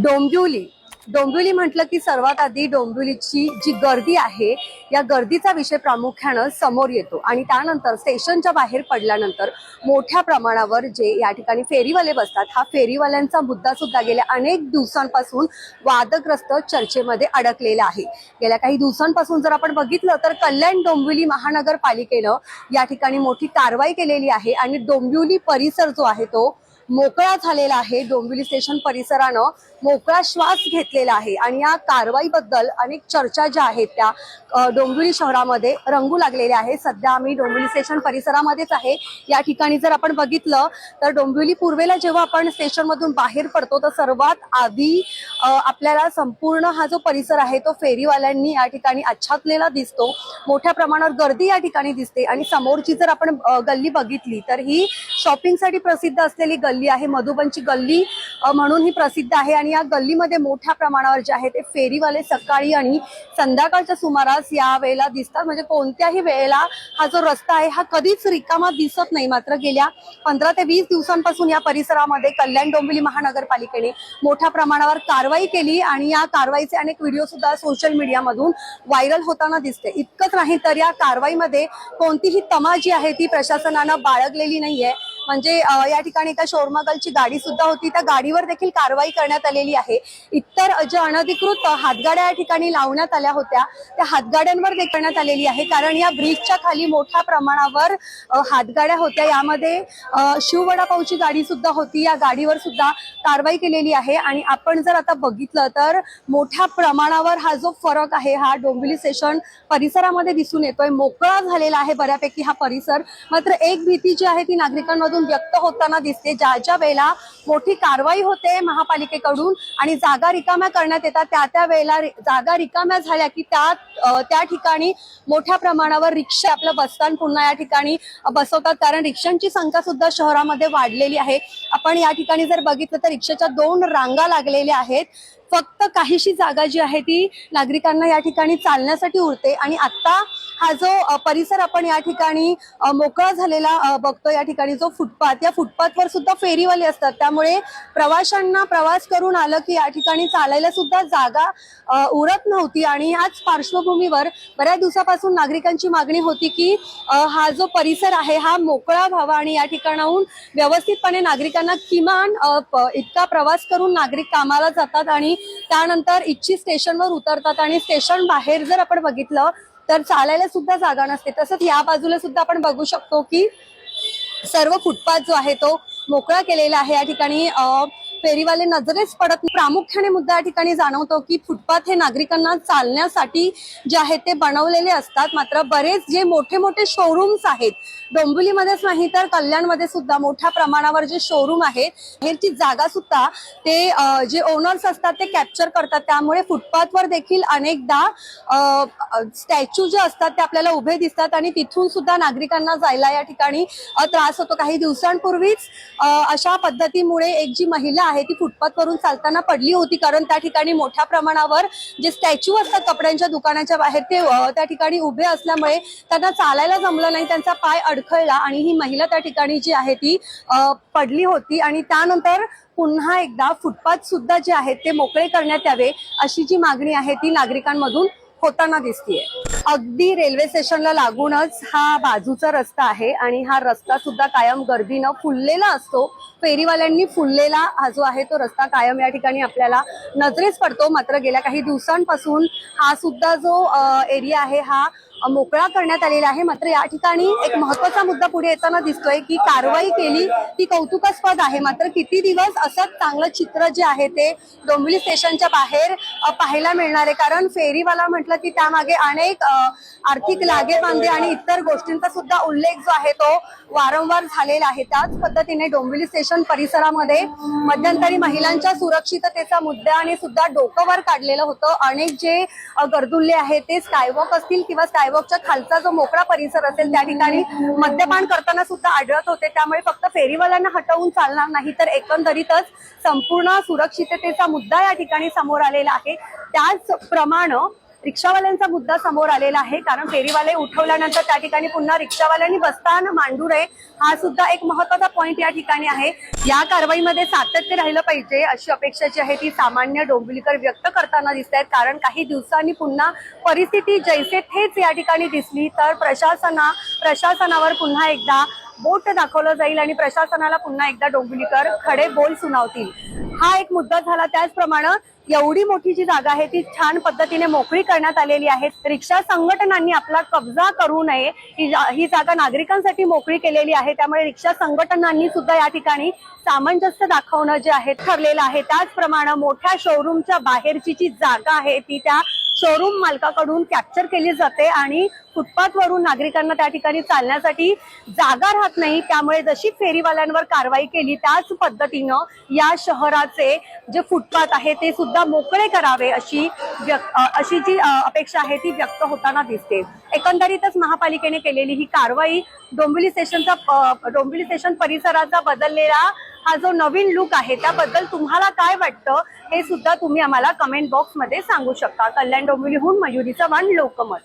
डोंबिवली डोंबिवली म्हटलं की सर्वात आधी डोंबिवलीची जी गर्दी आहे या गर्दीचा विषय प्रामुख्यानं समोर येतो आणि त्यानंतर स्टेशनच्या बाहेर पडल्यानंतर मोठ्या प्रमाणावर जे या ठिकाणी फेरीवाले बसतात हा फेरीवाल्यांचा मुद्दा सुद्धा गेल्या अनेक दिवसांपासून वादग्रस्त चर्चेमध्ये अडकलेला आहे। गेल्या काही दिवसांपासून जर आपण बघितलं तर कल्याण डोंबिवली महानगरपालिकेनं या ठिकाणी मोठी कारवाई केलेली आहे आणि डोंबिवली परिसर जो आहे तो मोकळा झालेला आहे। डोंबिवली स्टेशन परिसरानं मोकळा श्वास घेतलेला आहे आणि या कारवाईबद्दल अनेक चर्चा ज्या आहेत त्या डोंबिवली शहरामध्ये रंगू लागलेल्या आहे। सध्या आम्ही डोंबिवली स्टेशन परिसरामध्येच आहे। या ठिकाणी जर आपण बघितलं तर डोंबिवली पूर्वेला जेव्हा आपण स्टेशन मधून बाहेर पडतो तर सर्वात आधी आपल्याला संपूर्ण हा जो परिसर आहे तो फेरीवाल्यांनी या ठिकाणी आच्छादलेला दिसतो। मोठ्या प्रमाणावर गर्दी या ठिकाणी दिसते आणि समोरची जर आपण गल्ली बघितली तर ही शॉपिंगसाठी प्रसिद्ध असलेली गल्ली आहे। मधुबनची गल्ली म्हणून ही प्रसिद्ध आहे आणि या गल्लीमध्ये मोठ्या प्रमाणावर जे आहे ते फेरीवाले सकाळी आणि संध्याकाळच्या सुमारास या वेळेला दिसतात। म्हणजे कोणत्याही वेळेला हा जो रस्ता आहे हा कधीच रिकामा दिसत नाही। मात्र गेल्या 15 ते 20 दिवसांपासून या परिसरामध्ये कल्याण डोंबिवली महानगरपालिकेने मोठ्या प्रमाणावर कारवाई केली आणि या कारवाईचे अनेक व्हिडिओ सुद्धा सोशल मीडियामधून व्हायरल होताना दिसते। इतकंच नाही तर या कारवाईमध्ये कोणतीही तमा जी आहे ती प्रशासनानं बाळगलेली नाहीये। म्हणजे या ठिकाणी एका शोरमागलची गाडी सुद्धा होती, त्या गाडीवर देखील कारवाई करण्यात आलेली आहे। इतर ज्या अनधिकृत हातगाड्या या ठिकाणी लावण्यात आल्या होत्या त्या हातगाड्यांवर देखील करण्यात आलेली आहे, कारण या ब्रिजच्या खाली मोठ्या प्रमाणावर हातगाड्या होत्या। यामध्ये शिववडापावची गाडी सुद्धा होती, या गाडीवर सुद्धा कारवाई केलेली आहे। आणि आपण जर आता बघितलं तर मोठ्या प्रमाणावर हा जो फरक आहे हा डोंबिवली स्टेशन परिसरामध्ये दिसून येतोय। मोकळा झालेला आहे बऱ्यापैकी हा परिसर। मात्र एक भीती जी आहे ती नागरिकांमधून व्यक्त होताना दिसते। ज्या वेळेला मोठी कारवाई होते महापालिकेकडून आणि जागा रिकाम्या करण्यात येतात त्या वेळेला जागा रिकाम्या झाल्या की त्या ठिकाणी मोठ्या प्रमाणावर रिक्षा आपलं बसस्थान पुन्हा या ठिकाणी बसवतात, कारण रिक्षांची संख्या सुद्धा शहरामध्ये वाढलेली आहे। आपण या ठिकाणी जर बघितलं तर रिक्षाच्या 2 रांगा लागलेल्या आहेत। फक्त काहीशी जागा जी आहे ती नागरिकांना या ठिकाणी चालण्यासाठी उरते आणि आता हा जो परिसर आपण या ठिकाणी मोकळा झालेला बघतो, या ठिकाणी जो फुटपाथ या फुटपाथवर सुद्धा फेरीवाले असतात, त्यामुळे प्रवाशांना प्रवास करून आलं की या ठिकाणी चालायला सुद्धा जागा उरत नव्हती। आणि याच पार्श्वभूमीवर बऱ्याच दिवसापासून नागरिकांची मागणी होती की हा जो परिसर आहे हा मोकळा व्हावा आणि या ठिकाणाहून व्यवस्थितपणे नागरिकांना किमान इतका प्रवास करून नागरिक कामाला जातात आणि त्यानंतर इच्छित स्टेशनवर उतरतात आणि स्टेशन बाहेर जर आपण बघितलं तर चालायला सुद्धा जागा नसते। तसंच या बाजूला सुद्धा आपण बघू शकतो की सर्व फुटपाथ जो आहे तो मोकळा केलेला आहे। या ठिकाणी फेरीवाले नजरेच पडत नाही। प्रामुख्याने मुद्दा या ठिकाणी जाणवतो की फुटपाथ हे नागरिकांना चालण्यासाठी जे आहेत ते बनवलेले असतात, मात्र बरेच जे मोठे मोठे शोरूम्स आहेत डोंबिवलीमध्येच नाही तर कल्याणमध्ये सुद्धा मोठ्या प्रमाणावर जे शोरूम आहेत बाहेरची जागा सुद्धा ते जे ओनर्स असतात ते कॅप्चर करतात। त्यामुळे फुटपाथवर देखील अनेकदा स्टॅच्यू जे असतात ते आपल्याला उभे दिसतात आणि तिथून सुद्धा नागरिकांना जायला या ठिकाणी त्रास होतो। काही दिवसांपूर्वीच अशा पद्धतीमुळे एक जी महिला आहे ती फुटपाथवरून चालताना पडली होती, कारण त्या ठिकाणी मोठ्या प्रमाणावर जे स्टॅच्यू असतात कपड्यांच्या दुकानाच्या बाहेर ते त्या ठिकाणी उभे असल्यामुळे त्यांना चालायला जमलं नाही, त्यांचा पाय अडखळला आणि ही महिला त्या ठिकाणी जी आहे ती पडली होती। आणि त्यानंतर पुन्हा एकदा फुटपाथ सुद्धा जे आहेत ते मोकळे करण्यात यावे अशी जी मागणी आहे ती नागरिकांमधून होताना दिसतीये। अगदी रेल्वे स्टेशनला लागूनच हा बाजूचा रस्ता आहे आणि हा रस्ता सुद्धा कायम गर्दीनं फुललेला असतो। फेरीवाल्यांनी फुललेला हा जो आहे तो रस्ता कायम या ठिकाणी आपल्याला नजरेस पडतो। मात्र गेल्या काही दिवसांपासून हा सुद्धा जो एरिया आहे हा मोकळा करण्यात आलेला आहे। मात्र या ठिकाणी एक महत्त्वाचा मुद्दा पुढे येताना दिसतोय की कारवाई केली ती कौतुकास्पद आहे, मात्र किती दिवस असंच चांगलं चित्र जे आहे ते डोंबिवली स्टेशनच्या बाहेर पाहायला मिळणार आहे, कारण फेरीवाला म्हटलं की त्यामागे अनेक आर्थिक लागेबांधे आणि इतर गोष्टींचा सुद्धा उल्लेख जो आहे तो वारंवार झालेला आहे। त्याच पद्धतीने डोंबिवली स्टेशन परिसरामध्ये मध्यंतरी महिलांच्या सुरक्षिततेचा मुद्द्याने सुद्धा डोकं वर काढलेलं होतं। अनेक जे गर्दुल्ले आहेत ते स्कायवॉक असतील किंवा स्कायवॉकच्या खालचा जो मोकळा परिसर असेल त्या ठिकाणी मद्यपान करताना सुद्धा आढळत होते। त्यामुळे फक्त फेरीवाल्यांना हटवून चालणार नाही तर एकंदरीतच संपूर्ण सुरक्षिततेचा मुद्दा या ठिकाणी समोर आलेला आहे। त्याचप्रमाणे रिक्षावाल्यांचा मुद्दा समोर आलेला आहे, कारण फेरीवाले उठवल्यानंतर त्या ठिकाणी पुन्हा रिक्षावाल्यांनी बसताना मांडू नये, हा सुद्धा एक महत्वाचा पॉइंट या ठिकाणी आहे। या कारवाईमध्ये सातत्य राहिलं पाहिजे अशी अपेक्षा जी आहे ती सामान्य डोंबिवलीकर व्यक्त करताना दिसत आहेत, कारण काही दिवसांनी पुन्हा परिस्थिती जैसे थेच या ठिकाणी दिसली तर प्रशासनावर पुन्हा एकदा बोट दाखवलं जाईल आणि प्रशासनाला पुन्हा एकदा डोंबिवलीकर खडे बोल सुनावतील। हा एक मुद्दा झाला। त्याचप्रमाणे एवढी मोठी जी जागा आहे ती छान पद्धतीने मोकळी करण्यात आलेली आहे। रिक्षा संघटनांनी आपला कब्जा करू नये, ही जागा नागरिकांसाठी मोकळी केलेली आहे, त्यामुळे रिक्षा संघटनांनी सुद्धा या ठिकाणी सामंजस्य दाखवणं जे आहे ठरलेलं आहे। त्याचप्रमाणे मोठ्या शोरूमच्या बाहेरची जी जागा आहे ती त्या शोरूम मालकाकडून कॅप्चर केली जाते आणि फुटपाथवरून नागरिकांना त्या ठिकाणी चालण्यासाठी जागा राहत नाही, त्यामुळे जशी फेरीवाल्यांवर कारवाई केली त्याच पद्धतीनं या शहराचे जे फुटपाथ आहे ते सुद्धा मोकळे करावे अशी जी अपेक्षा आहे ती व्यक्त होताना दिसते। एकंदरीतच महापालिकेने केलेली ही कारवाई डोंबिवली स्टेशन परिसराचा बदललेला हा जो नवीन लुक आहे त्याबद्दल तुम्हाला काय वाटतं हे सुद्धा तुम्ही आम्हाला कमेंट बॉक्स मध्ये सांगू शकता। कल्याण डोंबिवलीहून मयुरी चव्हाण, लोकमत।